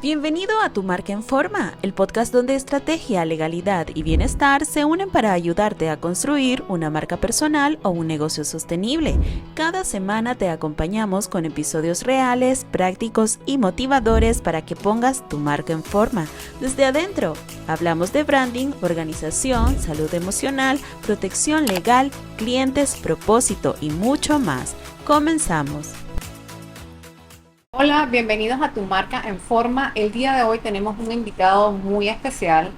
Bienvenido a Tu Marca en Forma, el podcast donde estrategia, legalidad y bienestar se unen para ayudarte a construir una marca personal o un negocio sostenible. Cada semana te acompañamos con episodios reales, prácticos y motivadores para que pongas tu marca en forma. Desde adentro, hablamos de branding, organización, salud emocional, protección legal, clientes, propósito y mucho más. Comenzamos. Hola, bienvenidos a Tu Marca en Forma. El día de hoy tenemos un invitado muy especial,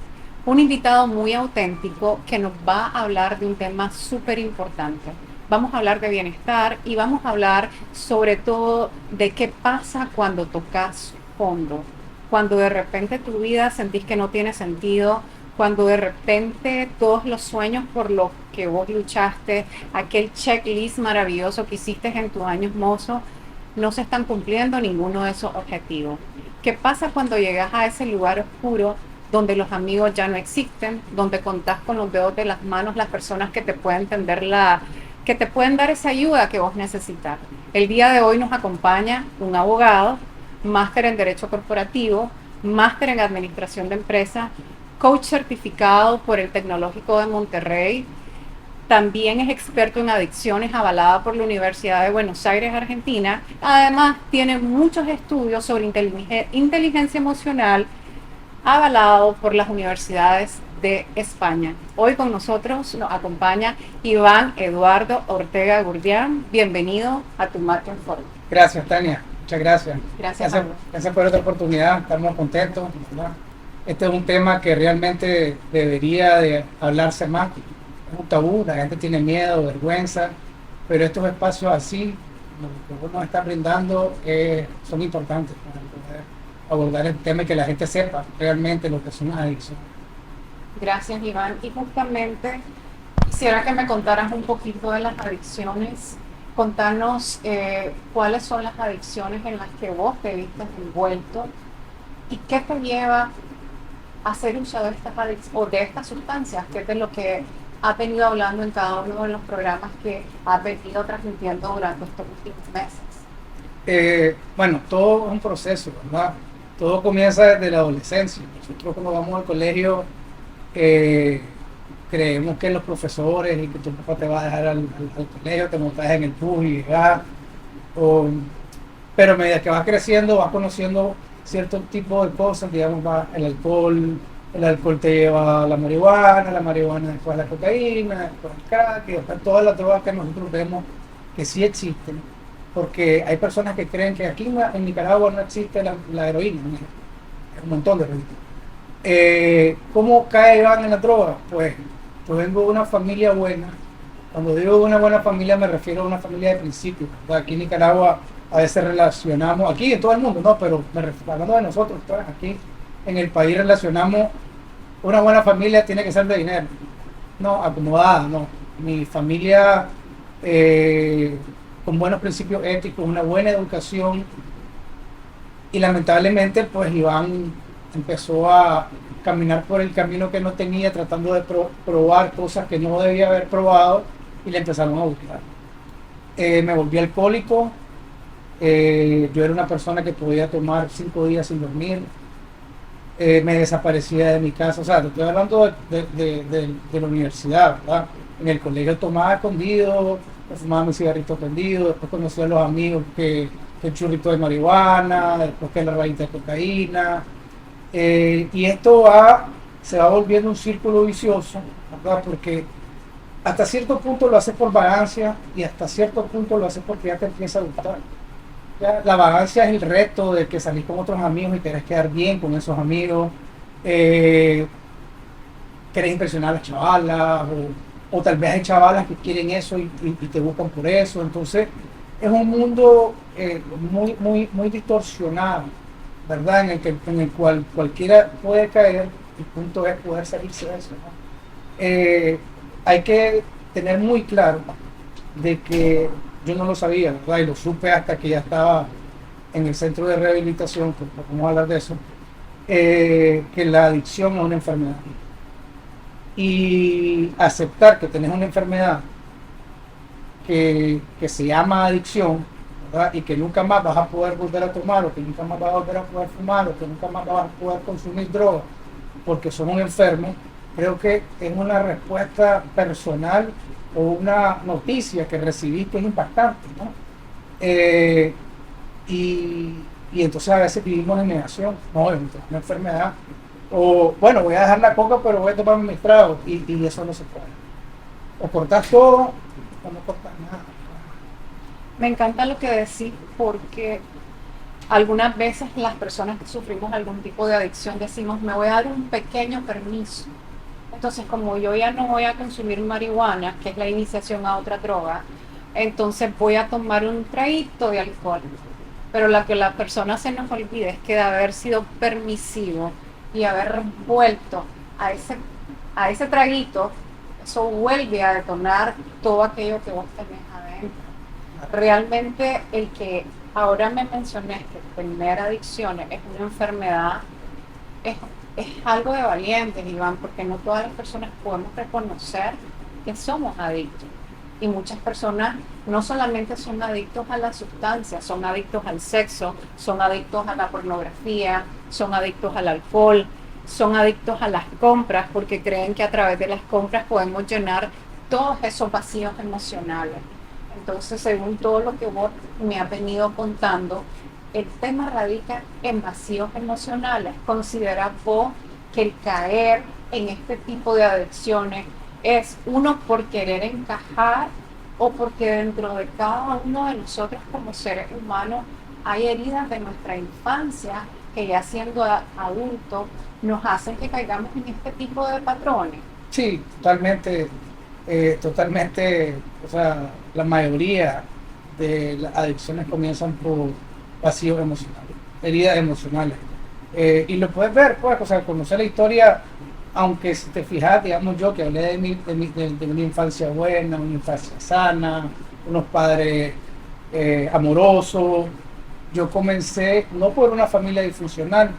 un invitado muy auténtico que nos va a hablar de un tema súper importante. Vamos a hablar de bienestar y vamos a hablar sobre todo de qué pasa cuando tocas fondo, cuando de repente tu vida sentís que no tiene sentido, cuando de repente todos los sueños por los que vos luchaste, aquel checklist maravilloso que hiciste en tus años mozos, no se están cumpliendo ninguno de esos objetivos. ¿Qué pasa cuando llegas a ese lugar oscuro donde los amigos ya no existen, donde contás con los dedos de las manos las personas que te pueden que te pueden dar esa ayuda que vos necesitas? El día de hoy nos acompaña un abogado, máster en Derecho Corporativo, máster en Administración de Empresas, coach certificado por el Tecnológico de Monterrey. También es experto en adicciones, avalada por la Universidad de Buenos Aires, Argentina. Además, tiene muchos estudios sobre inteligencia emocional, avalado por las universidades de España. Hoy con nosotros nos acompaña Iván Eduardo Ortega Gurdián. Bienvenido a Tu Marca en Forma. Gracias, Tania. Muchas gracias. Gracias por esta oportunidad. Estamos contentos, ¿verdad? Este es un tema que realmente debería de hablarse más. Es un tabú, la gente tiene miedo, vergüenza, pero estos espacios así, lo que uno está brindando, son importantes para poder abordar el tema y que la gente sepa realmente lo que son las adicciones. Gracias, Iván. Y justamente quisiera que me contaras un poquito de las adicciones. Contanos cuáles son las adicciones en las que vos te viste envuelto y qué te lleva a hacer uso de estas adicciones o de estas sustancias, que es de lo que has venido hablando en cada uno de los programas que has venido transmitiendo durante estos últimos meses. Bueno, todo es un proceso, ¿verdad? Todo comienza desde la adolescencia. Nosotros cuando vamos al colegio creemos que los profesores y que tu papá te va a dejar al colegio, te montas en el bus y llegas. Pero a medida que vas creciendo, vas conociendo cierto tipo de cosas, digamos, el alcohol te lleva a la marihuana después a la cocaína, después al crack, y después todas las drogas que nosotros vemos que sí existen, porque hay personas que creen que aquí en Nicaragua no existe la heroína, es un montón de heroína. ¿Cómo cae Iván en la droga? Pues vengo de una familia buena. Cuando digo una buena familia me refiero a una familia de principios, ¿verdad? Aquí en Nicaragua a veces relacionamos, aquí en todo el mundo, no, pero hablando de nosotros, pues, aquí en el país relacionamos una buena familia tiene que ser de dinero, no, acomodada, no. Mi familia con buenos principios éticos, una buena educación, y lamentablemente pues Iván empezó a caminar por el camino que no tenía, tratando de probar cosas que no debía haber probado, y le empezaron a buscar. Me volví alcohólico. Yo era una persona que podía tomar 5 días sin dormir. Me desaparecía de mi casa, o sea, te estoy hablando de la universidad, ¿verdad? En el colegio tomaba escondido, fumaba mi cigarrito prendido, después conocí a los amigos que el churrito de marihuana, después que la rayita de cocaína, y esto se va volviendo un círculo vicioso, ¿verdad? Porque hasta cierto punto lo haces por vagancia y hasta cierto punto lo haces porque ya te empieza a gustar. Ya, la vagancia es el reto de que salís con otros amigos y querés quedar bien con esos amigos, querés impresionar a las chavalas, o tal vez hay chavalas que quieren eso y te buscan por eso. Entonces es un mundo muy distorsionado, ¿verdad? En el cual cualquiera puede caer. El punto es poder salirse de eso, ¿no? Hay que tener muy claro de que yo no lo sabía, ¿verdad? Y lo supe hasta que ya estaba en el centro de rehabilitación, pues vamos a hablar de eso, que la adicción es una enfermedad. Y aceptar que tenés una enfermedad que se llama adicción, ¿verdad? Y que nunca más vas a poder volver a tomar, o que nunca más vas a volver a poder fumar, o que nunca más vas a poder consumir drogas porque son un enfermo, creo que es una respuesta personal o una noticia que recibí que es impactante, ¿no? Y entonces a veces vivimos en negación, no, es una enfermedad, o bueno, voy a dejar la coca pero voy a tomar mis tragos, y eso no se puede. O cortas todo o no cortas nada. Me encanta lo que decís porque algunas veces las personas que sufrimos algún tipo de adicción decimos, me voy a dar un pequeño permiso. Entonces, como yo ya no voy a consumir marihuana, que es la iniciación a otra droga, entonces voy a tomar un traguito de alcohol. Pero lo que la persona se nos olvida es que de haber sido permisivo y haber vuelto a ese traguito, eso vuelve a detonar todo aquello que vos tenés adentro. Realmente el que ahora me mencionaste, tener adicciones es una enfermedad, es algo de valientes, Iván, porque no todas las personas podemos reconocer que somos adictos. Y muchas personas no solamente son adictos a las sustancias, son adictos al sexo, son adictos a la pornografía, son adictos al alcohol, son adictos a las compras porque creen que a través de las compras podemos llenar todos esos vacíos emocionales. Entonces, según todo lo que vos me has venido contando, el tema radica en vacíos emocionales. ¿Considerás vos que el caer en este tipo de adicciones es uno por querer encajar o porque dentro de cada uno de nosotros como seres humanos hay heridas de nuestra infancia que ya siendo adultos nos hacen que caigamos en este tipo de patrones? Sí, totalmente, o sea, la mayoría de las adicciones comienzan por vacíos emocionales, heridas emocionales. Y lo puedes ver, pues, o sea, conocer la historia, aunque si te fijas, digamos yo que hablé de una infancia buena, una infancia sana, unos padres amorosos, yo comencé no por una familia disfuncional,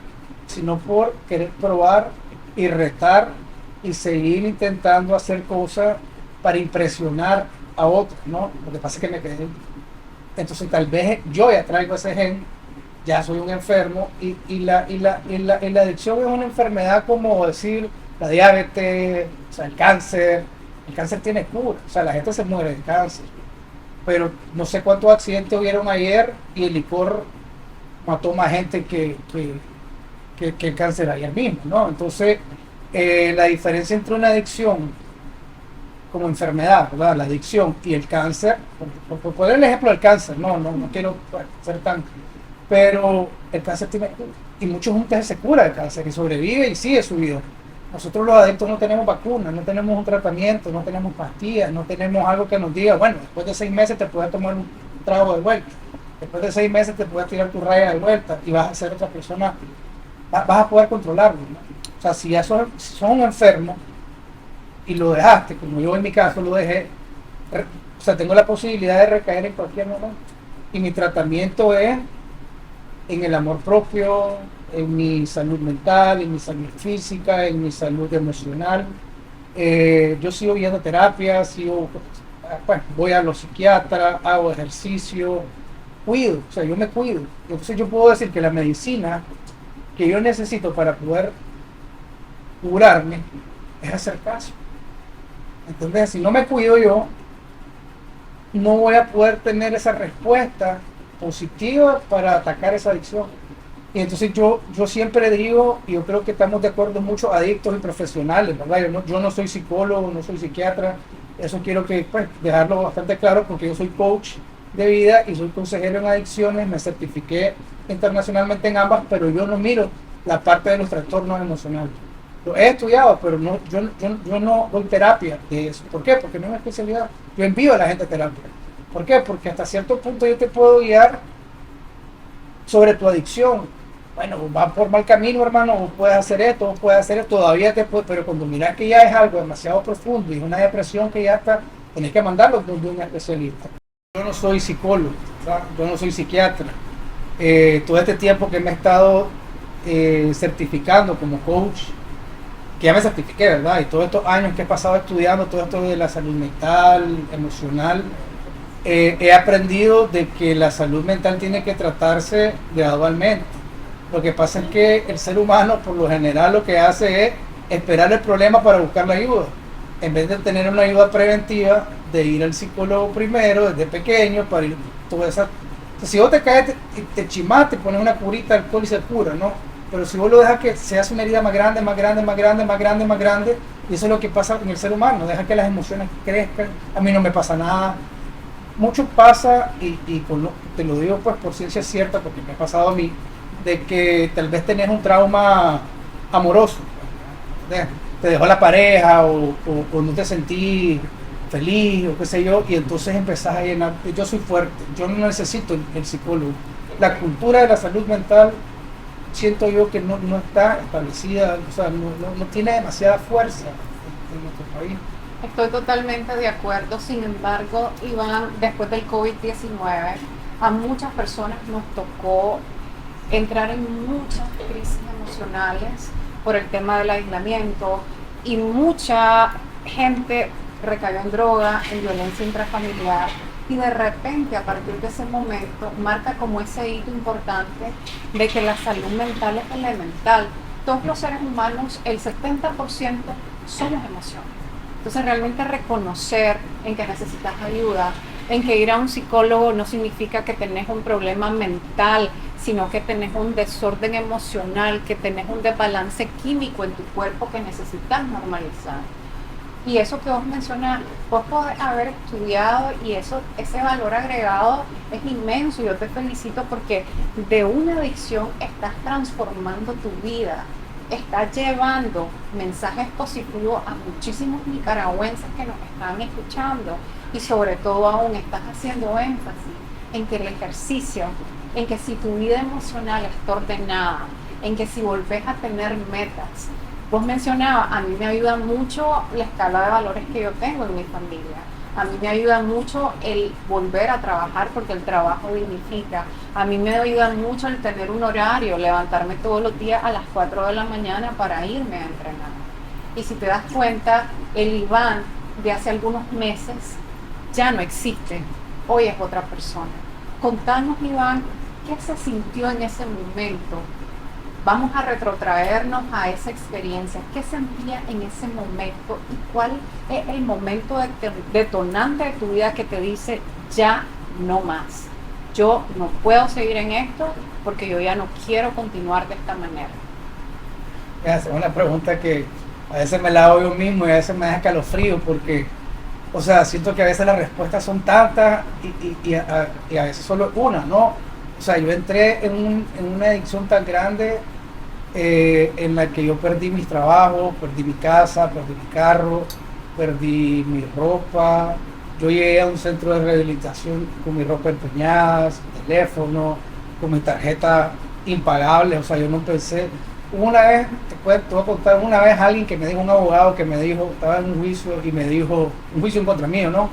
sino por querer probar y retar y seguir intentando hacer cosas para impresionar a otros, ¿no? Lo que pasa es que me quedé. Entonces tal vez yo ya traigo ese gen, ya soy un enfermo y la adicción es una enfermedad como decir la diabetes, o sea, el cáncer tiene cura, o sea, la gente se muere de cáncer, pero no sé cuántos accidentes hubieron ayer y el licor mató más gente que el cáncer ayer mismo, ¿no? Entonces, la diferencia entre una adicción como enfermedad, ¿verdad? La adicción y el cáncer, por poner el ejemplo del cáncer, no quiero ser tan, pero el cáncer tiene cura y mucha gente se cura del cáncer y sobrevive y sigue su vida. Nosotros los adictos no tenemos vacunas, no tenemos un tratamiento, no tenemos pastillas, no tenemos algo que nos diga, bueno, después de 6 meses te puedes tomar un trago de vuelta, después de 6 meses te puedes tirar tu raya de vuelta y vas a ser otra persona, vas a poder controlarlo, ¿no? O sea, si ya sos un enfermo y lo dejaste, como yo en mi caso lo dejé, o sea, tengo la posibilidad de recaer en cualquier momento. Y mi tratamiento es en el amor propio, en mi salud mental, en mi salud física, en mi salud emocional. Yo sigo viendo terapia, bueno, voy a los psiquiatras, hago ejercicio, cuido, o sea, yo me cuido. Entonces yo puedo decir que la medicina que yo necesito para poder curarme es hacer caso. Entonces, si no me cuido yo, no voy a poder tener esa respuesta positiva para atacar esa adicción. Y entonces yo siempre digo, y yo creo que estamos de acuerdo muchos adictos y profesionales, ¿verdad? Yo no soy psicólogo, no soy psiquiatra, eso quiero que pues, dejarlo bastante claro porque yo soy coach de vida y soy consejero en adicciones, me certifiqué internacionalmente en ambas, pero yo no miro la parte de los trastornos emocionales. Lo he estudiado, pero yo no doy terapia de eso. ¿Por qué? Porque no es mi especialidad. Yo envío a la gente a terapia. ¿Por qué? Porque hasta cierto punto yo te puedo guiar sobre tu adicción. Bueno, vas por mal camino, hermano, vos puedes hacer esto, vos puedes hacer esto, todavía pero cuando miras que ya es algo demasiado profundo y es una depresión que ya está, tenés que mandarlo donde un especialista. Yo no soy psicólogo, ¿verdad? Yo no soy psiquiatra. Todo este tiempo que me he estado certificando como coach, que ya me certifiqué, ¿verdad? Y todos estos años que he pasado estudiando todo esto de la salud mental, emocional, he aprendido de que la salud mental tiene que tratarse gradualmente. Lo que pasa es que el ser humano por lo general lo que hace es esperar el problema para buscar la ayuda, en vez de tener una ayuda preventiva, de ir al psicólogo primero, desde pequeño, para ir toda esa... O sea, si vos te caes, te chimas, te pones una curita de alcohol y se cura, ¿no? Pero si vos lo dejas que se hace una herida más grande, más grande, más grande, más grande, más grande, y eso es lo que pasa en el ser humano, deja que las emociones crezcan. A mí no me pasa nada. Mucho pasa, te lo digo pues por ciencia cierta, porque me ha pasado a mí, de que tal vez tenés un trauma amoroso, te dejó la pareja o no te sentís feliz o qué sé yo, y entonces empezás a llenar. Yo soy fuerte, yo no necesito el psicólogo. La cultura de la salud mental siento yo que no está establecida, o sea, no tiene demasiada fuerza en nuestro país. Estoy totalmente de acuerdo. Sin embargo, Iván, después del COVID-19, a muchas personas nos tocó entrar en muchas crisis emocionales por el tema del aislamiento, y mucha gente recayó en droga, en violencia intrafamiliar, y de repente a partir de ese momento marca como ese hito importante de que la salud mental es elemental. Todos los seres humanos, el 70% somos emociones. Entonces realmente reconocer en que necesitas ayuda, en que ir a un psicólogo no significa que tenés un problema mental, sino que tenés un desorden emocional, que tenés un desbalance químico en tu cuerpo que necesitas normalizar. Y eso que vos mencionás, vos podés haber estudiado, y ese valor agregado es inmenso. Yo te felicito porque de una adicción estás transformando tu vida, estás llevando mensajes positivos a muchísimos nicaragüenses que nos están escuchando, y sobre todo aún estás haciendo énfasis en que el ejercicio, en que si tu vida emocional está ordenada, en que si volvés a tener metas. Vos mencionabas, a mí me ayuda mucho la escala de valores que yo tengo en mi familia. A mí me ayuda mucho el volver a trabajar porque el trabajo dignifica. A mí me ayuda mucho el tener un horario, levantarme todos los días a las 4 de la mañana para irme a entrenar. Y si te das cuenta, el Iván de hace algunos meses ya no existe. Hoy es otra persona. Contanos, Iván, ¿qué se sintió en ese momento? Vamos a retrotraernos a esa experiencia. ¿Qué sentía en ese momento y cuál es el momento detonante de tu vida que te dice ya no más? Yo no puedo seguir en esto porque yo ya no quiero continuar de esta manera. Es una pregunta que a veces me la hago yo mismo y a veces me da escalofrío porque, o sea, siento que a veces las respuestas son tantas y a veces solo una, ¿no? O sea, yo entré en una adicción tan grande en la que yo perdí mis trabajos, perdí mi casa, perdí mi carro, perdí mi ropa. Yo llegué a un centro de rehabilitación con mi ropa empeñada, sin teléfono, con mi tarjeta impagable. O sea, yo no pensé. Una vez, te voy a contar, una vez alguien que me dijo, un abogado que me dijo, estaba en un juicio y me dijo, un juicio en contra mío, ¿no?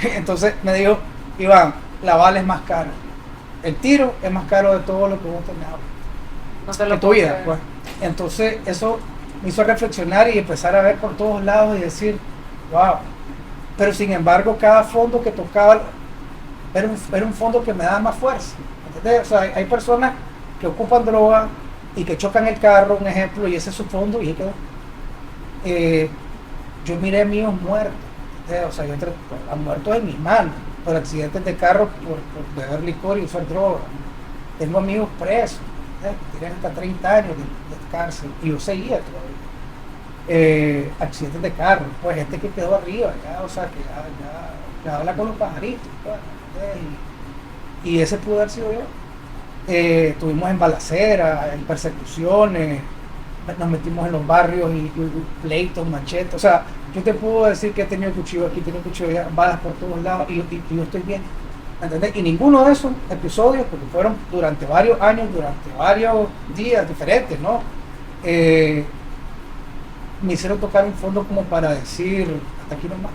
Entonces me dijo, Iván, la bala es más cara. El tiro es más caro de todo lo que vos tenés ahora. No te lo En tu vida, pues. Entonces eso me hizo reflexionar y empezar a ver por todos lados y decir, wow. Pero sin embargo, cada fondo que tocaba era un fondo que me daba más fuerza. ¿Entendés? O sea, hay personas que ocupan droga y que chocan el carro, un ejemplo, y ese es su fondo, y quedó. Yo miré míos muertos. O sea, yo a muertos en mis manos por accidentes de carro, por beber licor y usar droga. Tengo amigos presos, tienen hasta 30 años de cárcel, y yo seguía todavía. Accidentes de carro, pues gente que quedó arriba, ya, o sea, que ya habla con los pajaritos, pues, y ese pudo haber sido yo. Estuvimos en balaceras, en persecuciones, nos metimos en los barrios y pleitos, machetes. O sea, yo te puedo decir que he tenido cuchillo aquí, he tenido cuchillo allá, balas por todos lados, y yo estoy bien. ¿Entendés? Y ninguno de esos episodios, porque fueron durante varios años, durante varios días diferentes, ¿no? Me hicieron tocar un fondo como para decir, hasta aquí nomás.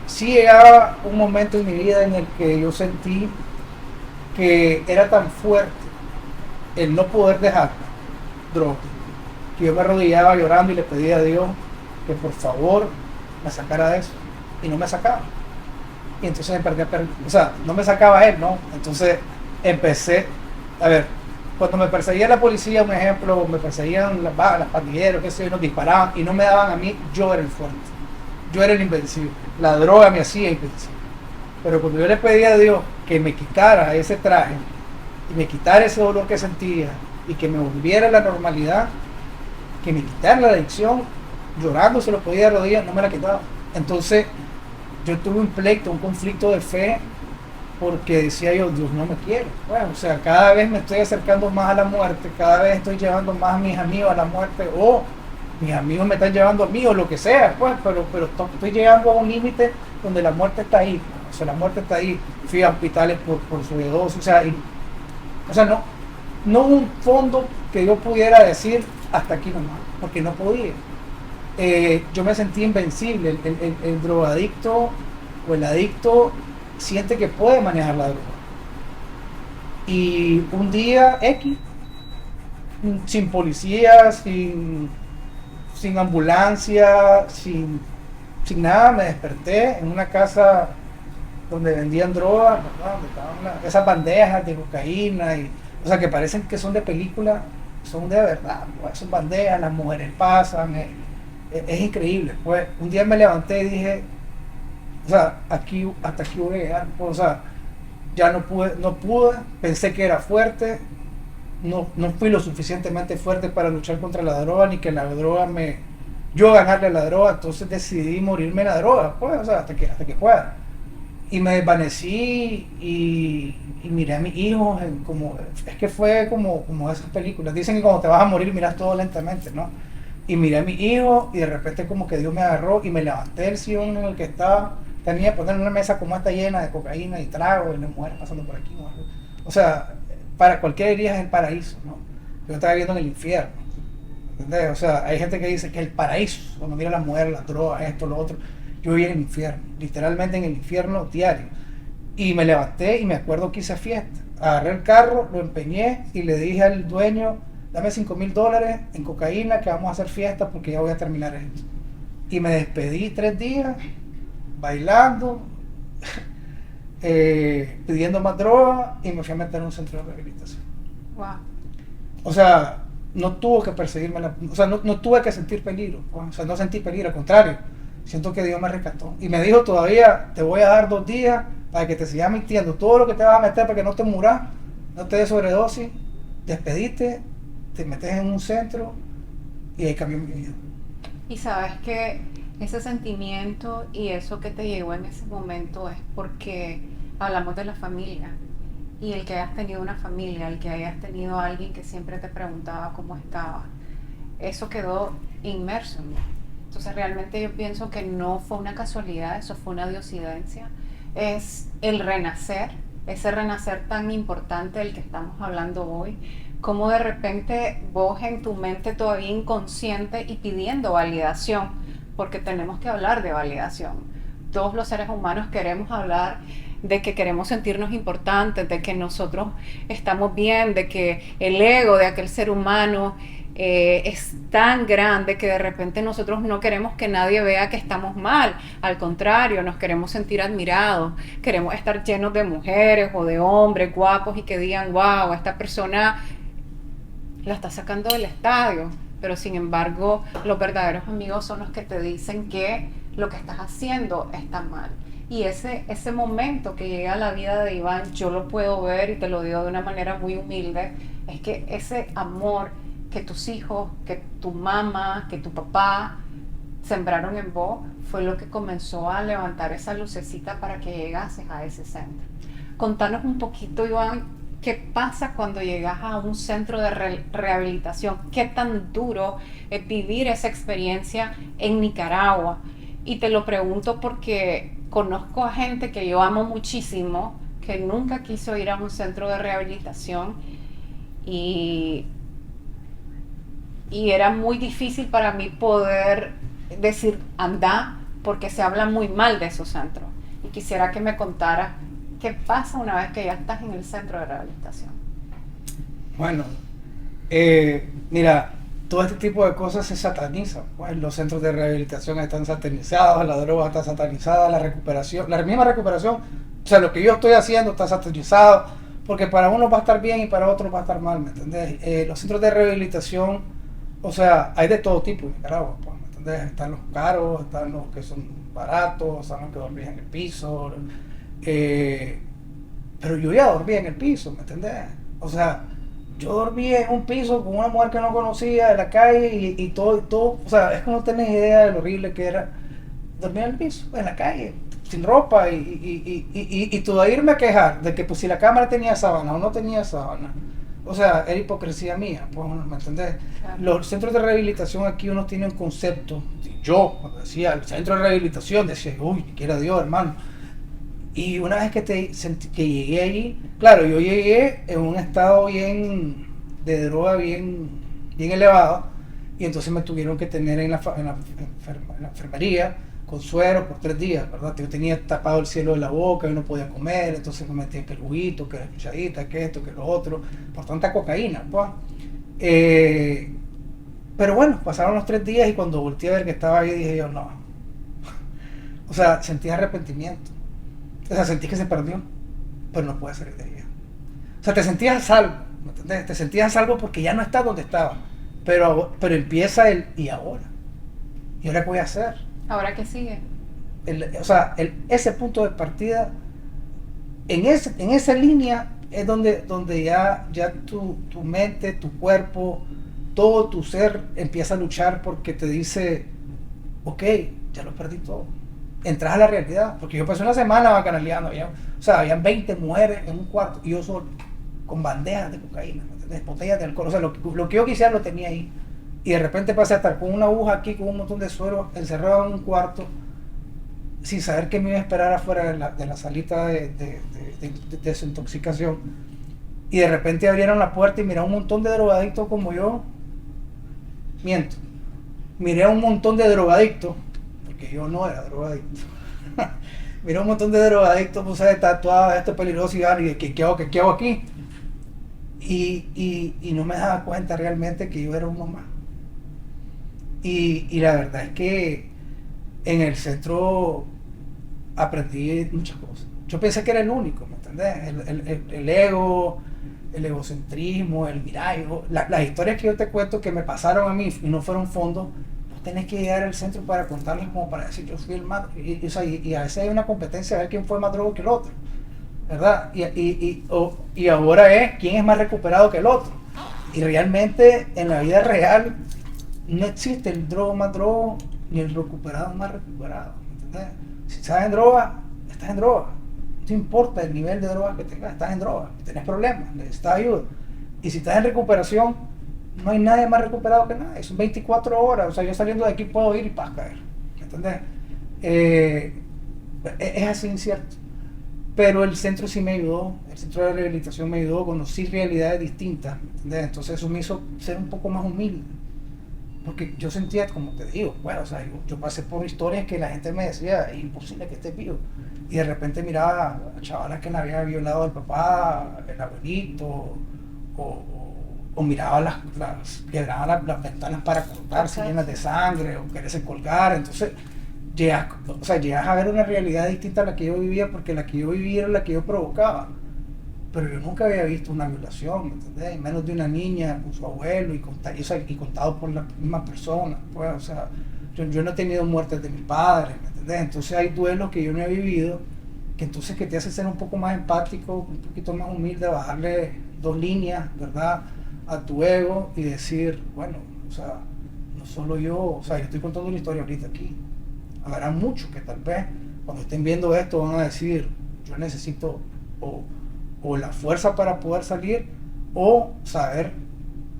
Sí llegaba un momento en mi vida en el que yo sentí que era tan fuerte el no poder dejar droga, que yo me arrodillaba llorando y le pedía a Dios que por favor me sacara de eso, y no me sacaba. y entonces me perdí, o sea, no me sacaba él, ¿no? Entonces empecé, a ver, cuando me perseguía la policía, un ejemplo, me perseguían las pandilleros, qué sé yo, nos disparaban y no me daban a mí, yo era el fuerte, yo era el invencible, la droga me hacía invencible. Pero cuando yo le pedí a Dios que me quitara ese traje y me quitara ese dolor que sentía y que me volviera a la normalidad, que me quitara la adicción, llorando se lo podía de rodillas, no me la quitaba. Entonces yo tuve un pleito, un conflicto de fe, porque decía yo, Dios no me quiere. Bueno, o sea, cada vez me estoy acercando más a la muerte, cada vez estoy llevando más a mis amigos a la muerte, o mis amigos me están llevando a mí, o lo que sea, pues, pero estoy llegando a un límite donde la muerte está ahí. O sea, la muerte está ahí. Fui a hospitales por sobredosis, o sea, no hubo un fondo que yo pudiera decir hasta aquí nomás, porque no podía. Yo me sentí invencible. El drogadicto o el adicto siente que puede manejar la droga. Y un día X, sin policía, sin ambulancia, sin nada, me desperté en una casa donde vendían drogas, ¿verdad? Donde estaban esas bandejas de cocaína, o sea, que parecen que son de película, son de verdad, pues, son bandejas, las mujeres pasan, es increíble. Pues un día me levanté y dije, o sea, hasta aquí voy a llegar, pues, o sea, ya no pude, pensé que era fuerte, no fui lo suficientemente fuerte para luchar contra la droga, ni que la droga yo ganarle a la droga, entonces decidí morirme en la droga, pues, o sea, hasta que pueda. Y me desvanecí y miré a mis hijos, es que fue como esas películas, dicen que cuando te vas a morir miras todo lentamente, ¿no? Y miré a mis hijos y de repente como que Dios me agarró y me levanté del sillón en el que estaba, tenía que poner una mesa como esta llena de cocaína y trago y las mujeres pasando por aquí, ¿no? O sea, para cualquier herida es el paraíso, ¿no? Yo estaba viviendo en el infierno, ¿entendés? O sea, hay gente que dice que es el paraíso, cuando mira a las mujeres, las drogas, esto, lo otro. Yo vivía en el infierno, literalmente en el infierno diario. Y me levanté y me acuerdo que hice fiesta. Agarré el carro, lo empeñé y le dije al dueño, dame $5,000 en cocaína que vamos a hacer fiesta porque ya voy a terminar esto. Y me despedí 3 días, bailando, pidiendo más droga y me fui a meter en un centro de rehabilitación. Wow. O sea, no tuvo que perseguirme, o sea, no tuve que sentir peligro, o sea, no sentí peligro, al contrario, siento que Dios me rescató. Y me dijo todavía, te voy a dar 2 días para que te sigas mintiendo, todo lo que te vas a meter para que no te muras, no te des sobredosis, despediste, te metes en un centro y ahí cambió mi vida. Y sabes que ese sentimiento y eso que te llegó en ese momento es porque hablamos de la familia. Y el que hayas tenido una familia, el que hayas tenido a alguien que siempre te preguntaba cómo estaba, eso quedó inmerso en mí. Entonces realmente yo pienso que no fue una casualidad, eso fue una diosidencia. Es el renacer, ese renacer tan importante del que estamos hablando hoy, como de repente vos en tu mente todavía inconsciente y pidiendo validación, porque tenemos que hablar de validación. Todos los seres humanos queremos hablar de que queremos sentirnos importantes, de que nosotros estamos bien, de que el ego de aquel ser humano es tan grande que de repente nosotros no queremos que nadie vea que estamos mal. Al contrario, nos queremos sentir admirados, queremos estar llenos de mujeres o de hombres guapos y que digan, wow, esta persona la está sacando del estadio. Pero sin embargo, los verdaderos amigos son los que te dicen que lo que estás haciendo está mal. Y ese momento que llega a la vida de Iván, yo lo puedo ver y te lo digo de una manera muy humilde, es que ese amor que tus hijos, que tu mamá, que tu papá sembraron en vos, fue lo que comenzó a levantar esa lucecita para que llegases a ese centro. Contanos un poquito, Iván, ¿qué pasa cuando llegas a un centro de rehabilitación? ¿Qué tan duro es vivir esa experiencia en Nicaragua? Y te lo pregunto porque conozco a gente que yo amo muchísimo, que nunca quiso ir a un centro de rehabilitación y era muy difícil para mí poder decir anda, porque se habla muy mal de esos centros. Y quisiera que me contaras qué pasa una vez que ya estás en el centro de rehabilitación. Bueno, mira, todo este tipo de cosas se satanizan. Pues los centros de rehabilitación están satanizados, la droga está satanizada, la recuperación, la misma recuperación, o sea, lo que yo estoy haciendo está satanizado, porque para uno va a estar bien y para otro va a estar mal, ¿me entendés? Los centros de rehabilitación, o sea, hay de todo tipo en Nicaragua, pues, ¿me entendés? Están los caros, están los que son baratos, están los que dormís en el piso, pero yo ya dormí en el piso, ¿me entendés? O sea, yo dormí en un piso con una mujer que no conocía en la calle y todo, o sea, es que no tenés idea de lo horrible que era dormir en el piso, en la calle, sin ropa y todavía irme a quejar de que pues si la cámara tenía sábana o no tenía sábana, o sea, era hipocresía mía, pues, ¿me entendés? Claro. Los centros de rehabilitación aquí uno tiene un concepto, yo cuando decía el centro de rehabilitación decía, uy, quiera Dios, hermano. Y una vez que llegué allí, claro, yo llegué en un estado bien de droga bien elevado, y entonces me tuvieron que tener en la enfermería con suero por 3 días, ¿verdad? Yo tenía tapado el cielo de la boca, yo no podía comer, entonces me metía que el juguito, que la cucharadita, que esto, que lo otro, por tanta cocaína, pues. Pero bueno, pasaron los 3 días y cuando volteé a ver que estaba ahí dije yo, no. O sea, sentí arrepentimiento. O sea, sentí que se perdió, pero no puede salir de ella. O sea, te sentías a salvo, ¿me entendés? Te sentías a salvo porque ya no estás donde estaba. Pero empieza el ¿y ahora? ¿Y ahora qué voy a hacer? ¿Ahora qué sigue? Ese punto de partida, en esa línea es donde ya tu mente, tu cuerpo, todo tu ser empieza a luchar porque te dice, ok, ya lo perdí todo. Entras a la realidad, porque yo pasé una semana bacanaleando, o sea, habían 20 mujeres en un cuarto y yo solo, con bandejas de cocaína, ¿me entendés? Botellas de alcohol, o sea, lo que yo quisiera lo tenía ahí. Y de repente pasé a estar con una aguja aquí, con un montón de suero, encerrado en un cuarto, sin saber qué me iba a esperar afuera de la salita de desintoxicación. Y de repente abrieron la puerta y miré a un montón de drogadictos como yo. Miento. Miré a un montón de drogadictos, porque yo no era drogadicto. Miré a un montón de drogadictos, pues, tatuados, esto es peligroso y ¿qué hago aquí? Y no me daba cuenta realmente que yo era uno más. Y la verdad es que en el centro aprendí muchas cosas. Yo pensé que era el único, ¿me entendés? El ego, el egocentrismo, el mirayo, las historias que yo te cuento que me pasaron a mí y no fueron fondos, vos tenés que llegar al centro para contarlas como para decir yo fui el más, y a veces hay una competencia a ver quién fue más drogo que el otro, ¿verdad? Y ahora es quién es más recuperado que el otro. Y realmente en la vida real no existe el drogo más drogo ni el recuperado más recuperado, ¿entendés? Si estás en droga, estás en droga. No importa el nivel de droga que tengas, estás en droga, tenés problemas, necesitas ayuda. Y si estás en recuperación, no hay nadie más recuperado que nadie. Son 24 horas, o sea, yo saliendo de aquí puedo ir y para caer, ¿me entendés? Es así incierto. Pero el centro sí me ayudó, el centro de rehabilitación me ayudó, conocí realidades distintas, ¿me entendés? Entonces eso me hizo ser un poco más humilde. Porque yo sentía, como te digo, bueno, o sea, yo pasé por historias que la gente me decía, es imposible que estés vivo. Y de repente miraba a chavalas que le había violado al papá, el abuelito, o miraba quebraban las ventanas para cortarse llenas de sangre, o quererse colgar. Entonces, llegas a ver una realidad distinta a la que yo vivía, porque la que yo vivía era la que yo provocaba. Pero yo nunca había visto una violación, ¿me entendés? Menos de una niña con su abuelo y contado por la misma persona. Pues, o sea, yo no he tenido muertes de mis padres, ¿me entendés? Entonces hay duelos que yo no he vivido, que te hace ser un poco más empático, un poquito más humilde, bajarle 2 líneas, ¿verdad? A tu ego y decir, bueno, o sea, no solo yo, o sea, yo estoy contando una historia ahorita aquí. Habrá muchos que tal vez cuando estén viendo esto van a decir, yo necesito o la fuerza para poder salir, o saber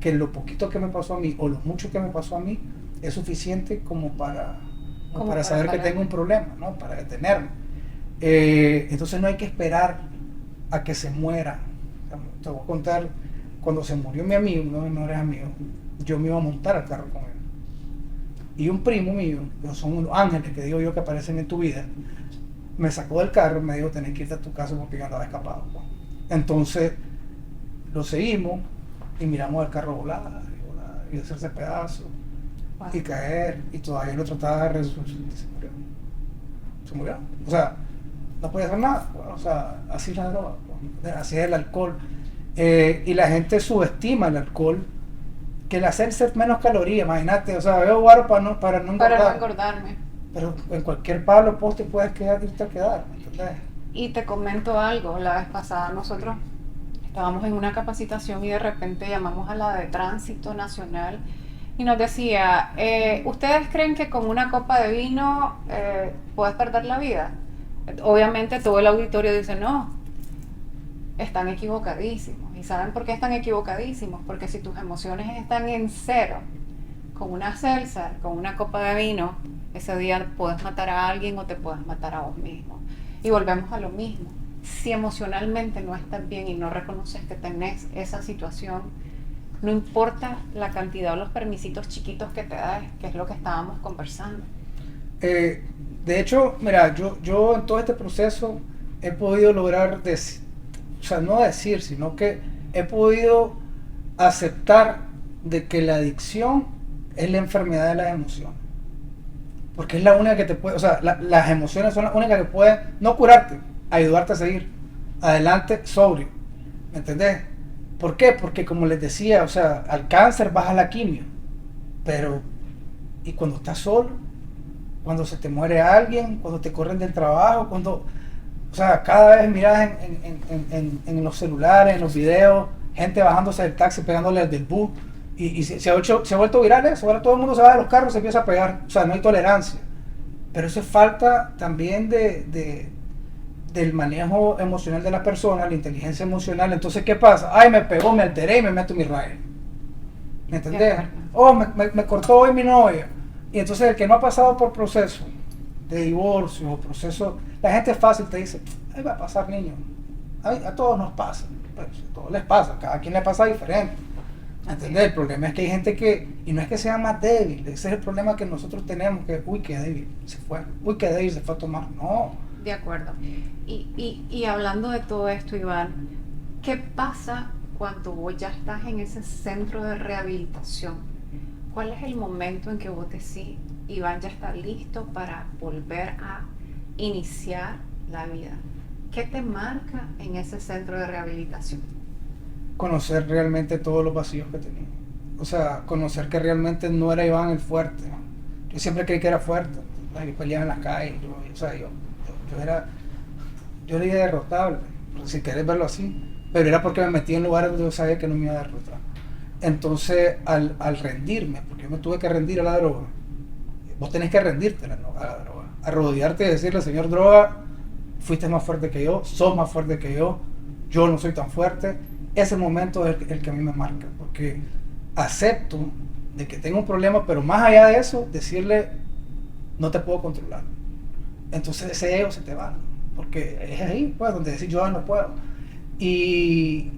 que lo poquito que me pasó a mí o lo mucho que me pasó a mí es suficiente como para saber que tengo un problema, ¿no? Para detenerme. Entonces no hay que esperar a que se muera. Te voy a contar, cuando se murió mi amigo, uno de mis mejores amigos, yo me iba a montar al carro con él. Y un primo mío, que son los ángeles que digo yo que aparecen en tu vida, me sacó del carro y me dijo, tenés que irte a tu casa porque yo andaba escapado. Entonces lo seguimos y miramos el carro volar, y hacerse pedazos Wow. y caer, y todavía lo trataba de resucitar, se murió. Se murió. O sea, no podía hacer nada. O sea, así es la droga, así es el alcohol. Y la gente subestima el alcohol, que el hacerse menos calorías, imagínate, o sea, veo guaro para no engordar. Para no engordarme. Pero en cualquier palo poste puedes irte a quedar, ¿entendés? Y te comento algo, la vez pasada nosotros estábamos en una capacitación y de repente llamamos a la de Tránsito Nacional y nos decía, ¿ustedes creen que con una copa de vino puedes perder la vida? Obviamente todo el auditorio dice, no, están equivocadísimos. ¿Y saben por qué están equivocadísimos? Porque si tus emociones están en cero, con una seltzer, con una copa de vino, ese día puedes matar a alguien o te puedes matar a vos mismo. Y volvemos a lo mismo. Si emocionalmente no estás bien y no reconoces que tenés esa situación, no importa la cantidad o los permisitos chiquitos que te das, que es lo que estábamos conversando. De hecho, mira, yo en todo este proceso he podido lograr, o sea, no decir, sino que he podido aceptar de que la adicción es la enfermedad de las emociones. Porque es la única que te puede, o sea, las emociones son las únicas que pueden no curarte, ayudarte a seguir adelante sobrio. ¿Me entendés? ¿Por qué? Porque como les decía, o sea, al cáncer vas a la quimio. Pero, ¿y cuando estás solo? Cuando se te muere alguien, cuando te corren del trabajo, cuando, o sea, cada vez miras en los celulares, en los videos, gente bajándose del taxi, pegándole al del bus. Y se ha vuelto viral eso, ahora todo el mundo se va de los carros y se empieza a pegar, o sea, no hay tolerancia. Pero eso es falta también del manejo emocional de las personas, la inteligencia emocional. Entonces, ¿qué pasa? Ay, me pegó, me alteré y me meto mi raya. ¿Me entendés? Oh, me cortó hoy mi novia. Y entonces el que no ha pasado por proceso de divorcio o proceso, la gente fácil te dice, ay, va a pasar, niño. A todos nos pasa, pues, a todos les pasa, cada quien le pasa diferente. ¿Entendés? El problema es que hay gente que, y no es que sea más débil, ese es el problema que nosotros tenemos, que uy, qué débil, se fue, uy, qué débil, se fue a tomar, no. De acuerdo. Y hablando de todo esto, Iván, ¿qué pasa cuando vos ya estás en ese centro de rehabilitación? ¿Cuál es el momento en que vos decís, Iván ya está listo para volver a iniciar la vida? ¿Qué te marca en ese centro de rehabilitación? Conocer realmente todos los vacíos que tenía. O sea, conocer que realmente no era Iván el fuerte. Yo siempre creí que era fuerte. Yo peleaba en las calles. Yo era derrotable, si querés verlo así. Pero era porque me metí en lugares donde yo sabía que no me iba a derrotar. Entonces, al rendirme, porque yo me tuve que rendir a la droga, vos tenés que rendirte a la droga. Arrodillarte y decirle, señor droga, fuiste más fuerte que yo, sos más fuerte que yo no soy tan fuerte. Ese momento es el que a mí me marca, porque acepto de que tengo un problema, pero más allá de eso, decirle, no te puedo controlar. Entonces ese ego se te va, porque es ahí, pues, donde decís, yo no puedo. Y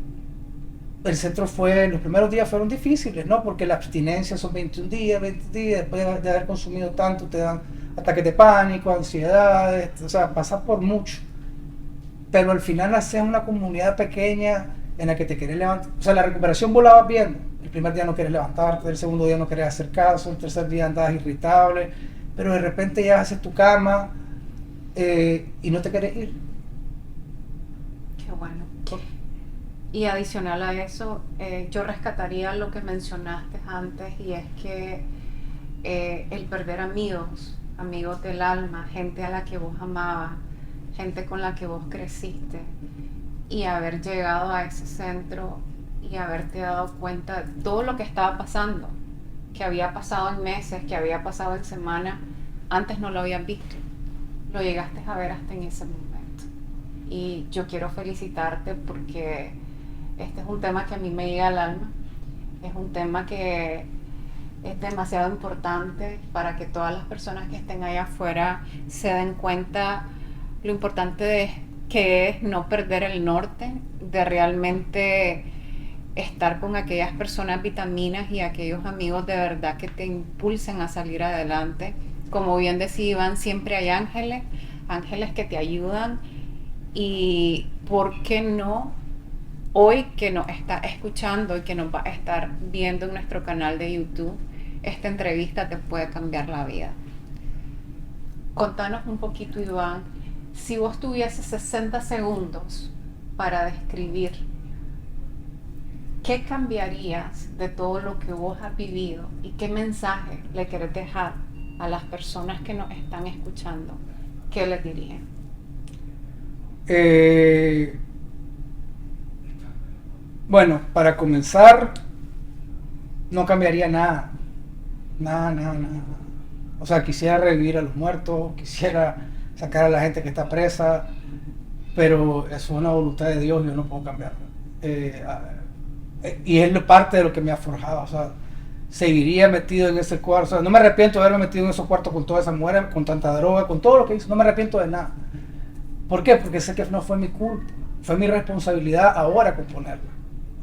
el centro los primeros días fueron difíciles, ¿no? Porque la abstinencia son 21 días, después de haber consumido tanto, te dan ataques de pánico, ansiedades, o sea, pasas por mucho. Pero al final haces una comunidad pequeña en la que te querés levantar. O sea, la recuperación vos la vas viendo. El primer día no querés levantarte, el segundo día no querés hacer caso, el tercer día andabas irritable, pero de repente ya haces tu cama y no te querés ir. Qué bueno. Y adicional a eso, yo rescataría lo que mencionaste antes, y es que el perder amigos del alma, gente a la que vos amabas, gente con la que vos creciste, y haber llegado a ese centro y haberte dado cuenta de todo lo que estaba pasando, que había pasado en meses, que había pasado en semanas, antes no lo habías visto, lo llegaste a ver hasta en ese momento. Y yo quiero felicitarte porque este es un tema que a mí me llega al alma, es un tema que es demasiado importante para que todas las personas que estén allá afuera se den cuenta lo importante que es no perder el norte, de realmente estar con aquellas personas vitaminas y aquellos amigos de verdad que te impulsen a salir adelante. Como bien decía Iván, siempre hay ángeles que te ayudan, y ¿por qué no hoy que nos está escuchando y que nos va a estar viendo en nuestro canal de YouTube, esta entrevista te puede cambiar la vida. Contanos un poquito, Iván, si vos tuvieses 60 segundos para describir qué cambiarías de todo lo que vos has vivido y qué mensaje le querés dejar a las personas que nos están escuchando, ¿qué les dirías? Bueno, para comenzar, no cambiaría nada. Nada. O sea, quisiera revivir a los muertos, quisiera sacar a la gente que está presa, pero eso es una voluntad de Dios y yo no puedo cambiarlo. Y es parte de lo que me ha forjado. O sea, seguiría metido en ese cuarto. O sea, no me arrepiento de haberme metido en esos cuartos con toda esa mujeres, con tanta droga, con todo lo que hice. No me arrepiento de nada. ¿Por qué? Porque sé que no fue mi culpa. Fue mi responsabilidad ahora componerla.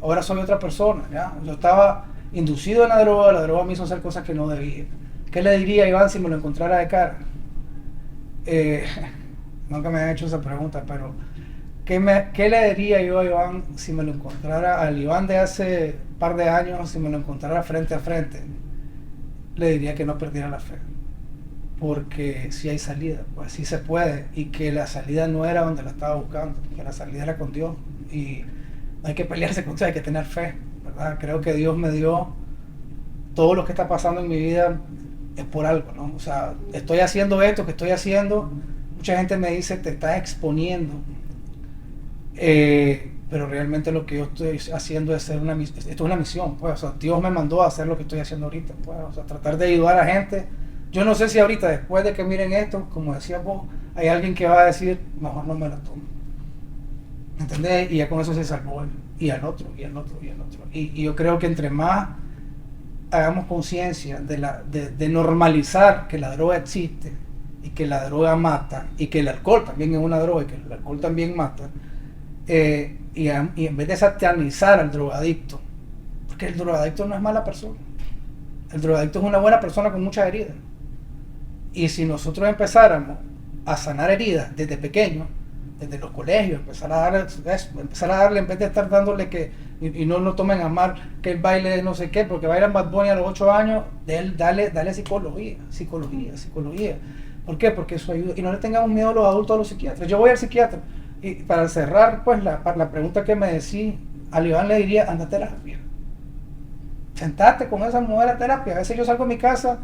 Ahora soy otra persona, ¿ya? Yo estaba inducido en la droga me hizo hacer cosas que no debía. ¿Qué le diría a Iván si me lo encontrara de cara? Nunca me han hecho esa pregunta, pero ¿qué le diría yo a Iván si me lo encontrara, al Iván de hace un par de años, si me lo encontrara frente a frente? Le diría que no perdiera la fe, porque si hay salida, pues sí se puede, y que la salida no era donde la estaba buscando, que la salida era con Dios, y no hay que pelearse con Dios, hay que tener fe, ¿verdad? Creo que Dios me dio todo lo que está pasando en mi vida es por algo, ¿no? O sea, estoy haciendo esto que estoy haciendo, mucha gente me dice, te estás exponiendo, pero realmente lo que yo estoy haciendo es esto es una misión, pues, o sea, Dios me mandó a hacer lo que estoy haciendo ahorita, pues, o sea, tratar de ayudar a gente. Yo no sé si ahorita, después de que miren esto, como decías vos, hay alguien que va a decir, mejor no me la tomo, ¿entendés? Y ya con eso se salvó él, y al otro. Y yo creo que entre más hagamos conciencia de normalizar que la droga existe y que la droga mata y que el alcohol también es una droga y que el alcohol también mata, y en vez de satanizar al drogadicto, porque el drogadicto no es mala persona, el drogadicto es una buena persona con muchas heridas, y si nosotros empezáramos a sanar heridas desde pequeños, desde los colegios, empezar a darle en vez de estar dándole y no lo tomen a mal que el baile de no sé qué, porque bailan Bad Bunny a los 8 años, dale psicología. ¿Por qué? Porque eso ayuda, y no le tengamos miedo a los adultos, a los psiquiatras. Yo voy al psiquiatra, y para cerrar, pues la pregunta que me decís, a Iván le diría, anda a terapia, sentate con esa mujer a terapia. A veces yo salgo de mi casa,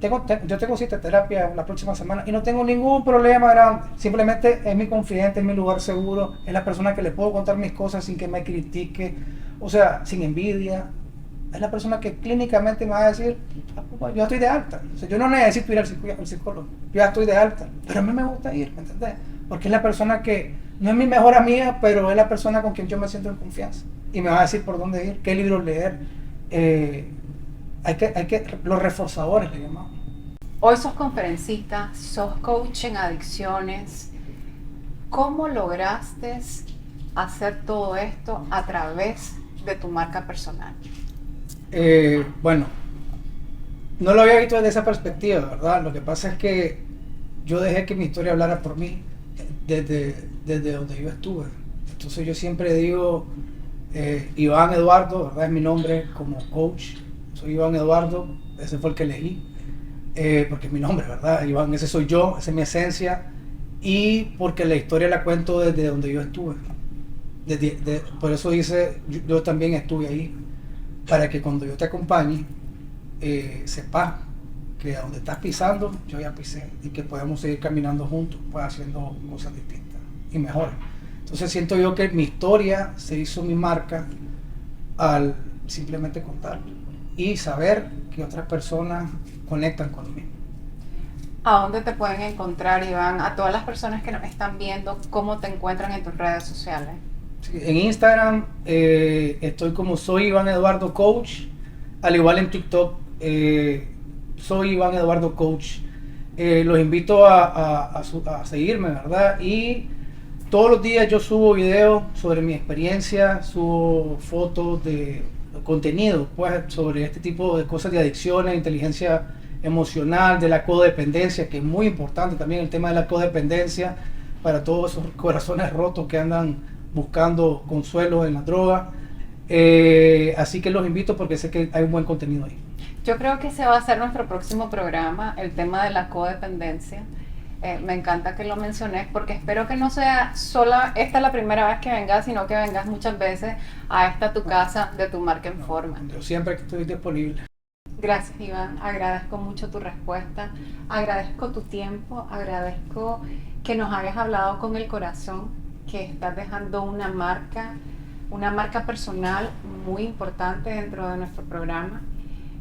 yo tengo cita de terapia la próxima semana y no tengo ningún problema grande. Simplemente es mi confidente, es mi lugar seguro, es la persona que le puedo contar mis cosas sin que me critique, o sea, sin envidia. Es la persona que clínicamente me va a decir, yo estoy de alta. O sea, yo no necesito ir al psicólogo, yo ya estoy de alta. Pero a mí me gusta ir, ¿me entendés? Porque es la persona que no es mi mejor amiga, pero es la persona con quien yo me siento en confianza. Y me va a decir por dónde ir, qué libros leer. Los reforzadores le llamamos. Hoy sos conferencista, sos coach en adicciones. ¿Cómo lograste hacer todo esto a través de tu marca personal? Bueno, no lo había visto desde esa perspectiva, ¿verdad? Lo que pasa es que yo dejé que mi historia hablara por mí desde donde yo estuve. Entonces yo siempre digo, Iván Eduardo, ¿verdad? Es mi nombre como coach. Soy Iván Eduardo, ese fue el que elegí, porque es mi nombre, ¿verdad? Iván, ese soy yo, esa es mi esencia, y porque la historia la cuento desde donde yo estuve. Por eso dice, yo también estuve ahí, para que cuando yo te acompañe, sepas que a donde estás pisando, yo ya pisé, y que podemos seguir caminando juntos, pues haciendo cosas distintas y mejores. Entonces siento yo que mi historia se hizo mi marca al simplemente contarlo y saber que otras personas conectan conmigo. ¿A dónde te pueden encontrar, Iván? A todas las personas que nos están viendo, ¿cómo te encuentran en tus redes sociales? Sí, en Instagram estoy como soy Iván Eduardo Coach, al igual en TikTok soy Iván Eduardo Coach. Los invito a seguirme, ¿verdad? Y todos los días yo subo videos sobre mi experiencia, subo fotos de contenido, pues, sobre este tipo de cosas de adicciones, inteligencia emocional, de la codependencia, que es muy importante también el tema de la codependencia para todos esos corazones rotos que andan buscando consuelo en la droga. Así que los invito porque sé que hay un buen contenido ahí. Yo creo que ese va a ser nuestro próximo programa, el tema de la codependencia. Me encanta que lo menciones porque espero que no sea sola esta la primera vez que vengas, sino que vengas muchas veces a esta tu casa de Tu Marca en Forma. Yo siempre estoy disponible. Gracias, Iván. Agradezco mucho tu respuesta, agradezco tu tiempo, agradezco que nos hayas hablado con el corazón, que estás dejando una marca personal muy importante dentro de nuestro programa.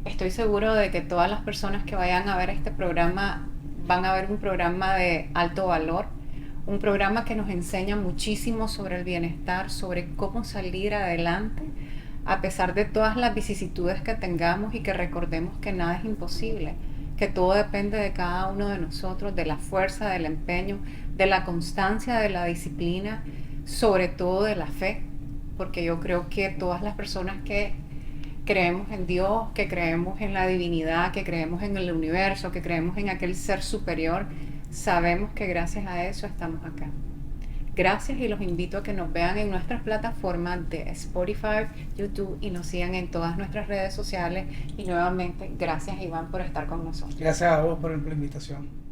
Estoy seguro de que todas las personas que vayan a ver este programa van a ver un programa de alto valor, un programa que nos enseña muchísimo sobre el bienestar, sobre cómo salir adelante a pesar de todas las vicisitudes que tengamos, y que recordemos que nada es imposible, que todo depende de cada uno de nosotros, de la fuerza, del empeño, de la constancia, de la disciplina, sobre todo de la fe, porque yo creo que todas las personas que creemos en Dios, que creemos en la divinidad, que creemos en el universo, que creemos en aquel ser superior, sabemos que gracias a eso estamos acá. Gracias, y los invito a que nos vean en nuestras plataformas de Spotify, YouTube, y nos sigan en todas nuestras redes sociales. Y nuevamente, gracias, Iván, por estar con nosotros. Gracias a vos por la invitación.